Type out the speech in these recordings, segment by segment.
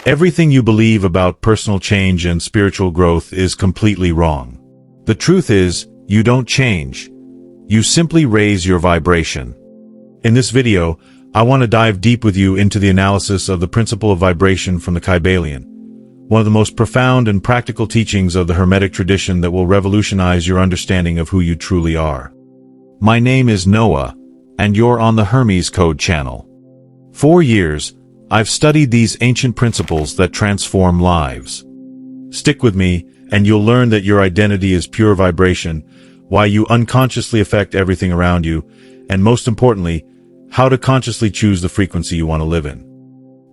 Everything you believe about personal change and spiritual growth is completely wrong. The truth is, you don't change. You simply raise your vibration. In this video, I want to dive deep with you into the analysis of the principle of vibration from the Kybalion, one of the most profound and practical teachings of the Hermetic tradition that will revolutionize your understanding of who you truly are. My name is Noah, and you're on the Hermes Code channel. For years, I've studied these ancient principles that transform lives. Stick with me, and you'll learn that your identity is pure vibration, why you unconsciously affect everything around you, and most importantly, how to consciously choose the frequency you want to live in.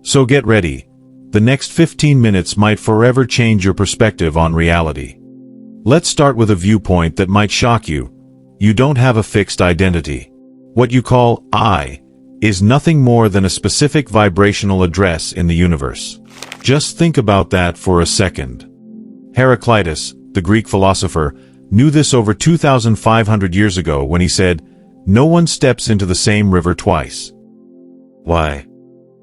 So get ready. The next 15 minutes might forever change your perspective on reality. Let's start with a viewpoint that might shock you. You don't have a fixed identity. What you call I is nothing more than a specific vibrational address in the universe. Just think about that for a second. Heraclitus, the Greek philosopher, knew this over 2,500 years ago when he said, "No one steps into the same river twice." Why?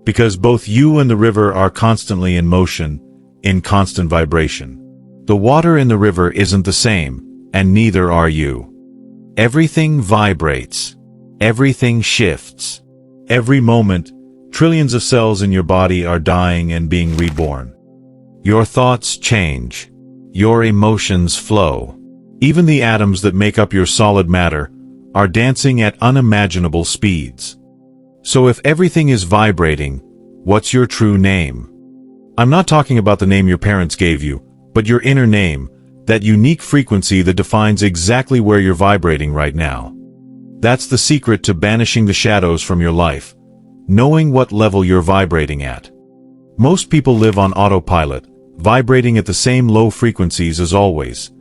Because both you and the river are constantly in motion, in constant vibration. The water in the river isn't the same, and neither are you. Everything vibrates. Everything shifts. Every moment, trillions of cells in your body are dying and being reborn. Your thoughts change. Your emotions flow. Even the atoms that make up your solid matter are dancing at unimaginable speeds. So if everything is vibrating, what's your true name? I'm not talking about the name your parents gave you, but your inner name, that unique frequency that defines exactly where you're vibrating right now. That's the secret to banishing the shadows from your life, knowing what level you're vibrating at. Most people live on autopilot, vibrating at the same low frequencies as always.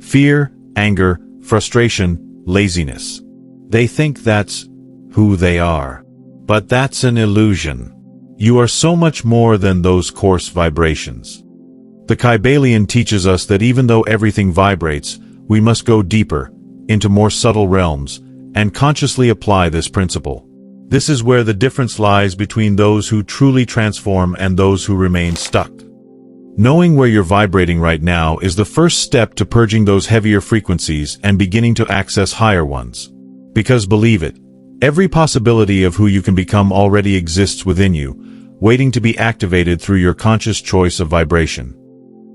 Fear, anger, frustration, laziness. They think that's who they are. But that's an illusion. You are so much more than those coarse vibrations. The Kybalion teaches us that even though everything vibrates, we must go deeper, into more subtle realms, and consciously apply this principle. This is where the difference lies between those who truly transform and those who remain stuck. Knowing where you're vibrating right now is the first step to purging those heavier frequencies and beginning to access higher ones. Because believe it, every possibility of who you can become already exists within you, waiting to be activated through your conscious choice of vibration.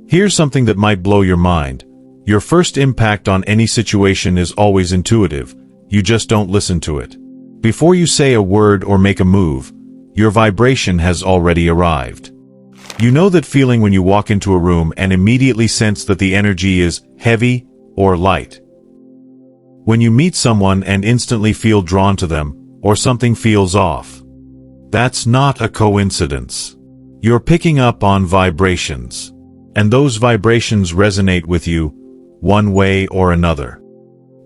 Here's something that might blow your mind. Your first impact on any situation is always intuitive. You just don't listen to it. Before you say a word or make a move, your vibration has already arrived. You know that feeling when you walk into a room and immediately sense that the energy is heavy or light. When you meet someone and instantly feel drawn to them, or something feels off. That's not a coincidence. You're picking up on vibrations. And those vibrations resonate with you, one way or another.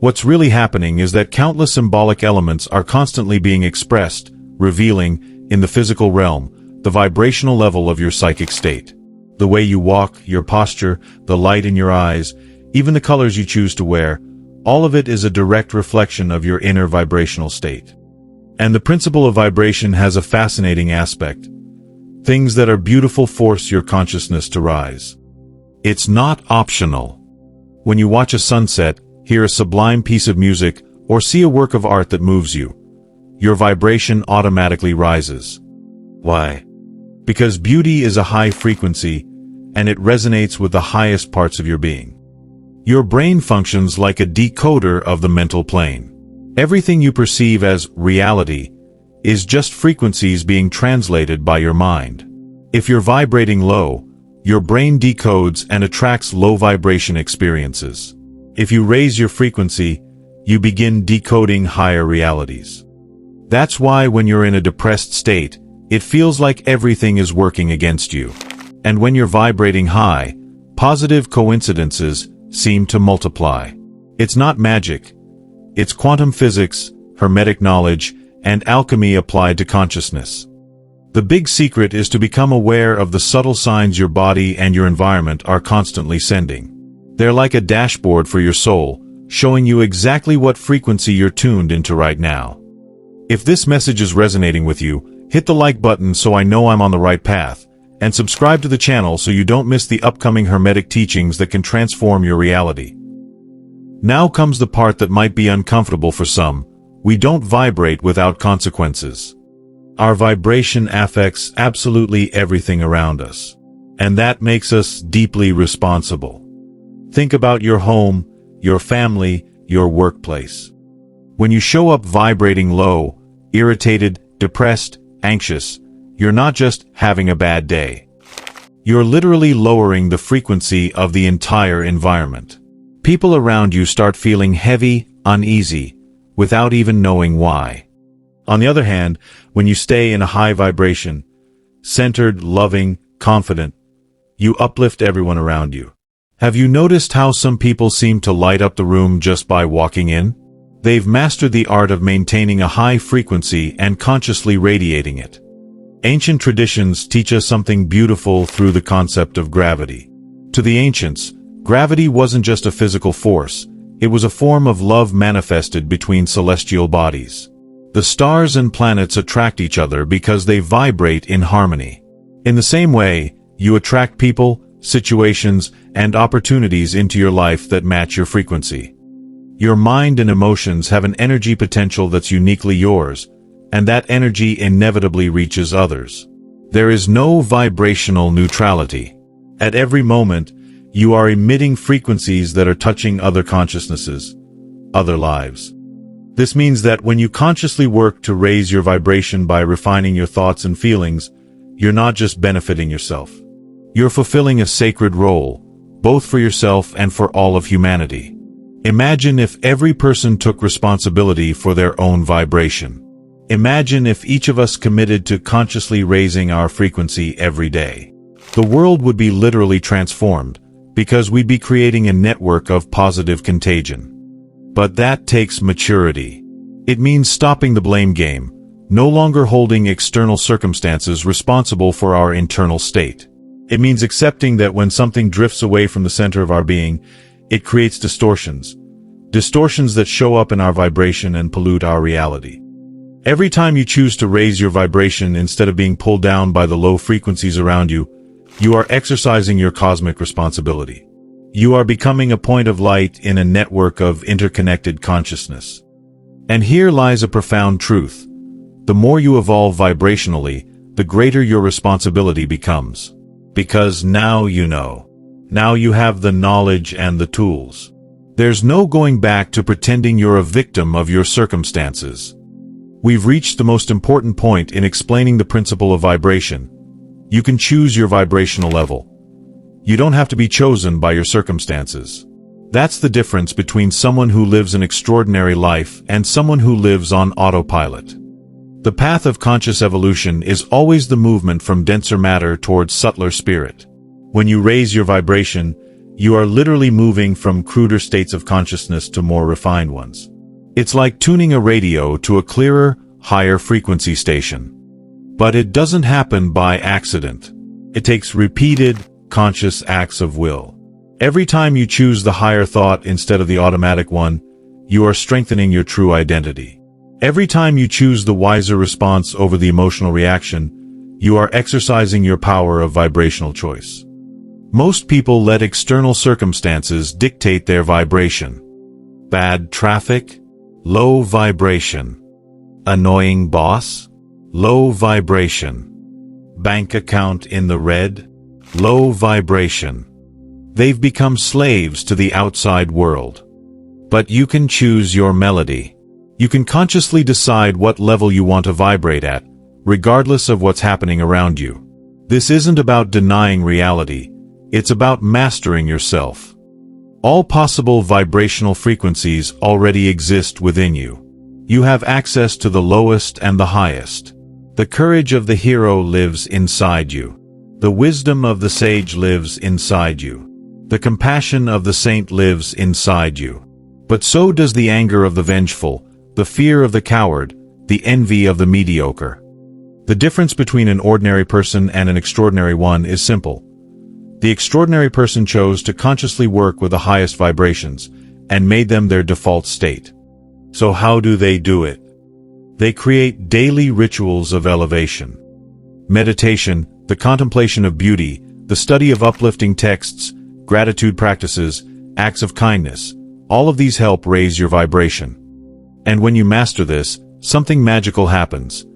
What's really happening is that countless symbolic elements are constantly being expressed, revealing, in the physical realm, the vibrational level of your psychic state. The way you walk, your posture, the light in your eyes, even the colors you choose to wear, all of it is a direct reflection of your inner vibrational state. And the principle of vibration has a fascinating aspect. Things that are beautiful force your consciousness to rise. It's not optional. When you watch a sunset, hear a sublime piece of music, or see a work of art that moves you, your vibration automatically rises. Why? Because beauty is a high frequency, and it resonates with the highest parts of your being. Your brain functions like a decoder of the mental plane. Everything you perceive as reality is just frequencies being translated by your mind. If you're vibrating low, your brain decodes and attracts low vibration experiences. If you raise your frequency, you begin decoding higher realities. That's why when you're in a depressed state, it feels like everything is working against you. And when you're vibrating high, positive coincidences seem to multiply. It's not magic. It's quantum physics, Hermetic knowledge, and alchemy applied to consciousness. The big secret is to become aware of the subtle signs your body and your environment are constantly sending. They're like a dashboard for your soul, showing you exactly what frequency you're tuned into right now. If this message is resonating with you, hit the like button so I know I'm on the right path, and subscribe to the channel so you don't miss the upcoming Hermetic teachings that can transform your reality. Now comes the part that might be uncomfortable for some. We don't vibrate without consequences. Our vibration affects absolutely everything around us, and that makes us deeply responsible. Think about your home, your family, your workplace. When you show up vibrating low, irritated, depressed, anxious, you're not just having a bad day. You're literally lowering the frequency of the entire environment. People around you start feeling heavy, uneasy, without even knowing why. On the other hand, when you stay in a high vibration, centered, loving, confident, you uplift everyone around you. Have you noticed how some people seem to light up the room just by walking in? They've mastered the art of maintaining a high frequency and consciously radiating it. Ancient traditions teach us something beautiful through the concept of gravity. To the ancients, gravity wasn't just a physical force, it was a form of love manifested between celestial bodies. The stars and planets attract each other because they vibrate in harmony. In the same way, you attract people, situations, and opportunities into your life that match your frequency. Your mind and emotions have an energy potential that's uniquely yours, and that energy inevitably reaches others. There is no vibrational neutrality. At every moment, you are emitting frequencies that are touching other consciousnesses, other lives. This means that when you consciously work to raise your vibration by refining your thoughts and feelings, you're not just benefiting yourself. You're fulfilling a sacred role, both for yourself and for all of humanity. Imagine if every person took responsibility for their own vibration. Imagine if each of us committed to consciously raising our frequency every day. The world would be literally transformed, because we'd be creating a network of positive contagion. But that takes maturity. It means stopping the blame game, no longer holding external circumstances responsible for our internal state. It means accepting that when something drifts away from the center of our being, it creates distortions. Distortions that show up in our vibration and pollute our reality. Every time you choose to raise your vibration instead of being pulled down by the low frequencies around you, you are exercising your cosmic responsibility. You are becoming a point of light in a network of interconnected consciousness. And here lies a profound truth. The more you evolve vibrationally, the greater your responsibility becomes. Because now you know. Now you have the knowledge and the tools. There's no going back to pretending you're a victim of your circumstances. We've reached the most important point in explaining the principle of vibration. You can choose your vibrational level. You don't have to be chosen by your circumstances. That's the difference between someone who lives an extraordinary life and someone who lives on autopilot. The path of conscious evolution is always the movement from denser matter towards subtler spirit. When you raise your vibration, you are literally moving from cruder states of consciousness to more refined ones. It's like tuning a radio to a clearer, higher frequency station. But it doesn't happen by accident. It takes repeated, conscious acts of will. Every time you choose the higher thought instead of the automatic one, you are strengthening your true identity. Every time you choose the wiser response over the emotional reaction, you are exercising your power of vibrational choice. Most people let external circumstances dictate their vibration. Bad traffic? Low vibration. Annoying boss? Low vibration. Bank account in the red? Low vibration. They've become slaves to the outside world. But you can choose your melody. You can consciously decide what level you want to vibrate at, regardless of what's happening around you. This isn't about denying reality, it's about mastering yourself. All possible vibrational frequencies already exist within you. You have access to the lowest and the highest. The courage of the hero lives inside you. The wisdom of the sage lives inside you. The compassion of the saint lives inside you. But so does the anger of the vengeful, the fear of the coward, the envy of the mediocre. The difference between an ordinary person and an extraordinary one is simple. The extraordinary person chose to consciously work with the highest vibrations and made them their default state. So how do they do it? They create daily rituals of elevation. Meditation, The contemplation of beauty, the study of uplifting texts, gratitude practices, acts of kindness, all of these help raise your vibration. And when you master this, something magical happens.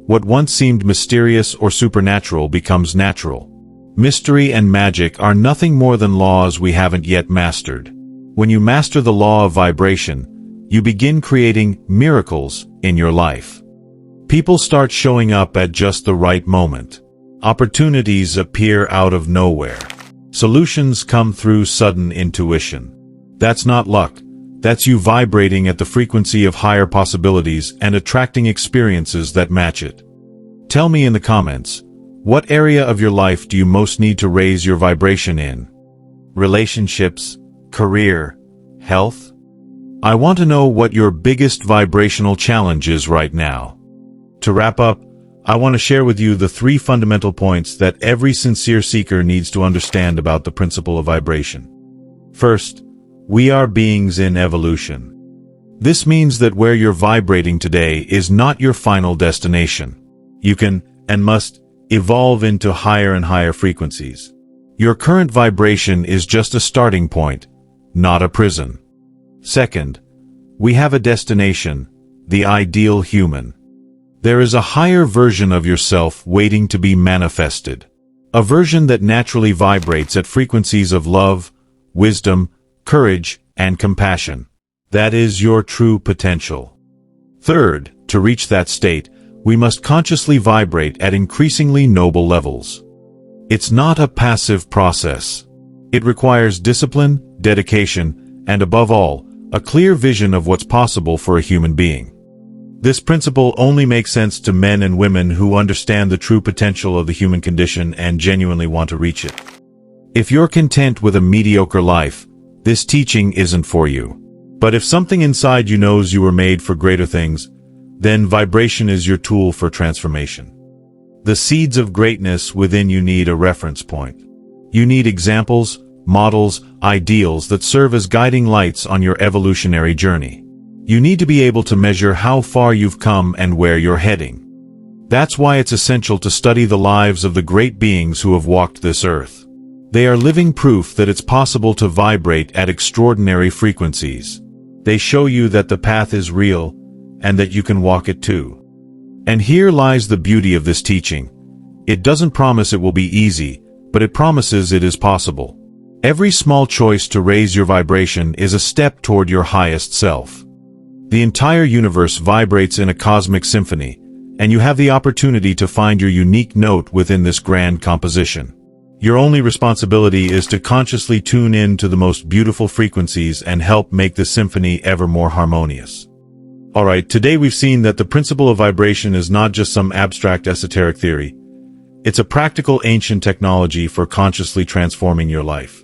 What once seemed mysterious or supernatural becomes natural. Mystery and magic are nothing more than laws we haven't yet mastered. When you master the law of vibration, you begin creating miracles in your life. People start showing up at just the right moment. Opportunities appear out of nowhere. Solutions come through sudden intuition. That's not luck. That's you vibrating at the frequency of higher possibilities and attracting experiences that match it. Tell me in the comments, what area of your life do you most need to raise your vibration in? Relationships, career, health? I want to know what your biggest vibrational challenge is right now. To wrap up, I want to share with you the 3 fundamental points that every sincere seeker needs to understand about the principle of vibration. First, we are beings in evolution. This means that where you're vibrating today is not your final destination. You can, and must, evolve into higher and higher frequencies. Your current vibration is just a starting point, not a prison. Second, we have a destination, the ideal human. There is a higher version of yourself waiting to be manifested. A version that naturally vibrates at frequencies of love, wisdom, courage, and compassion. That is your true potential. Third, to reach that state, we must consciously vibrate at increasingly noble levels. It's not a passive process. It requires discipline, dedication, and above all, a clear vision of what's possible for a human being. This principle only makes sense to men and women who understand the true potential of the human condition and genuinely want to reach it. If you're content with a mediocre life, this teaching isn't for you. But if something inside you knows you were made for greater things, then vibration is your tool for transformation. The seeds of greatness within you need a reference point. You need examples, models, ideals that serve as guiding lights on your evolutionary journey. You need to be able to measure how far you've come and where you're heading. That's why it's essential to study the lives of the great beings who have walked this earth. They are living proof that it's possible to vibrate at extraordinary frequencies. They show you that the path is real, and that you can walk it too. And here lies the beauty of this teaching. It doesn't promise it will be easy, but it promises it is possible. Every small choice to raise your vibration is a step toward your highest self. The entire universe vibrates in a cosmic symphony, and you have the opportunity to find your unique note within this grand composition. Your only responsibility is to consciously tune in to the most beautiful frequencies and help make the symphony ever more harmonious. Alright, today we've seen that the principle of vibration is not just some abstract esoteric theory. It's a practical ancient technology for consciously transforming your life.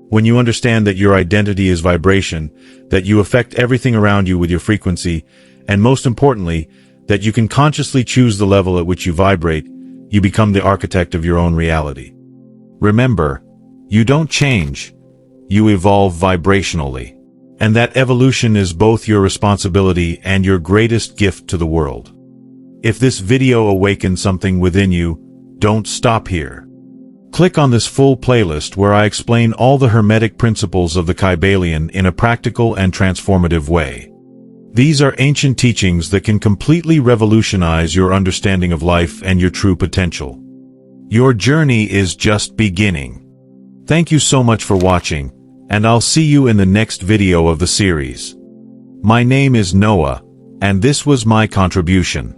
When you understand that your identity is vibration, that you affect everything around you with your frequency, and most importantly, that you can consciously choose the level at which you vibrate, you become the architect of your own reality. Remember, you don't change, you evolve vibrationally. And that evolution is both your responsibility and your greatest gift to the world. If this video awakens something within you, don't stop here. Click on this full playlist where I explain all the Hermetic principles of the Kybalion in a practical and transformative way. These are ancient teachings that can completely revolutionize your understanding of life and your true potential. Your journey is just beginning. Thank you so much for watching, and I'll see you in the next video of the series. My name is Noah, and this was my contribution.